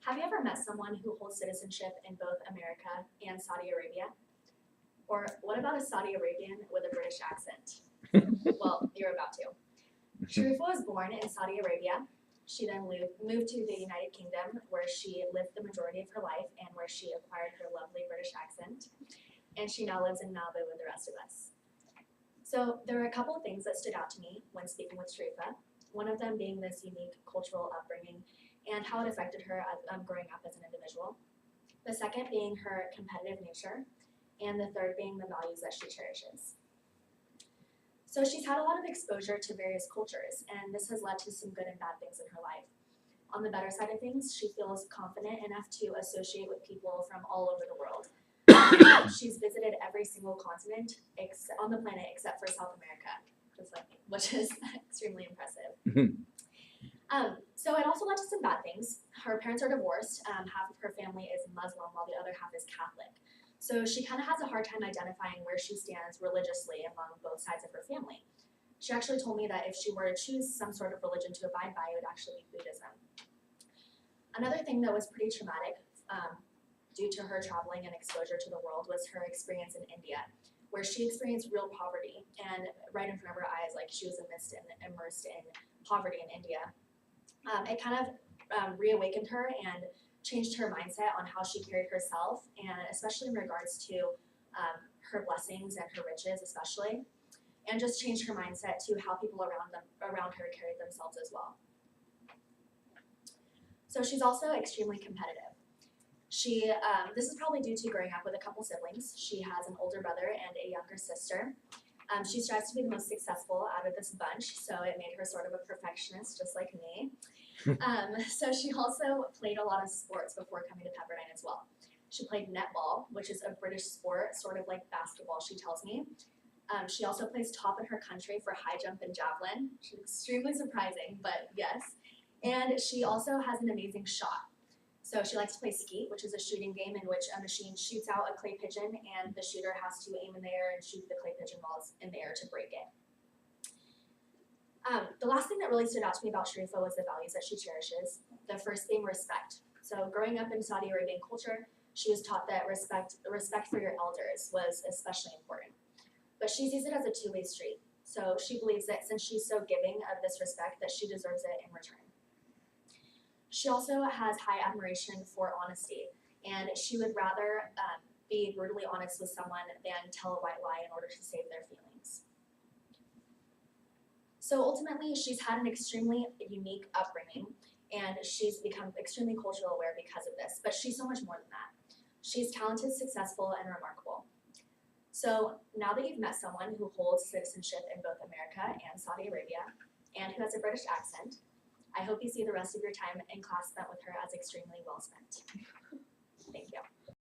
Have you ever met someone who holds citizenship in both America and Saudi Arabia? Or what about a Saudi Arabian with a British accent? Well, you're about to. Sharifa was born in Saudi Arabia. She then moved to the United Kingdom, where she lived the majority of her life and where she acquired her lovely British accent. And she now lives in Malibu with the rest of us. So there were a couple of things that stood out to me when speaking with Sharifa. One of them being this unique cultural upbringing and how it affected her growing up as an individual. The second being her competitive nature, and the third being the values that she cherishes. So she's had a lot of exposure to various cultures, and this has led to some good and bad things in her life. On the better side of things, she feels confident enough to associate with people from all over the world. She's visited every single continent on the planet except for South America, just like me, which is extremely impressive. So it also led to some bad things. Her parents are divorced. Half of her family is Muslim, while the other half is Catholic. So she kind of has a hard time identifying where she stands religiously among both sides of her family. She actually told me that if she were to choose some sort of religion to abide by, it would actually be Buddhism. Another thing that was pretty traumatic due to her traveling and exposure to the world was her experience in India, where she experienced real poverty, and right in front of her eyes, like she was immersed in poverty in India. It kind of reawakened her and changed her mindset on how she carried herself, and especially in regards to her blessings and her riches especially, and just changed her mindset to how people around her carried themselves as well. So she's also extremely competitive. This is probably due to growing up with a couple siblings. She has an older brother and a younger sister. She strives to be the most successful out of this bunch, so it made her sort of a perfectionist, just like me. So she also played a lot of sports before coming to Pepperdine as well. She played netball, which is a British sport, sort of like basketball, she tells me. She also plays top in her country for high jump and javelin, which is extremely surprising, but yes. And she also has an amazing shot. So she likes to play skeet, which is a shooting game in which a machine shoots out a clay pigeon and the shooter has to aim in the air and shoot the clay pigeon balls in the air to break it. The last thing that really stood out to me about Sharifa was the values that she cherishes. The first being respect. So growing up in Saudi Arabian culture, she was taught that respect for your elders was especially important. But she sees it as a two-way street. So she believes that since she's so giving of this respect, that she deserves it in return. She also has high admiration for honesty, and she would rather be brutally honest with someone than tell a white lie in order to save their feelings. So ultimately, she's had an extremely unique upbringing, and she's become extremely culturally aware because of this, but she's so much more than that. She's talented, successful, and remarkable. So now that you've met someone who holds citizenship in both America and Saudi Arabia, and who has a British accent, I hope you see the rest of your time in class spent with her as extremely well spent. Thank you.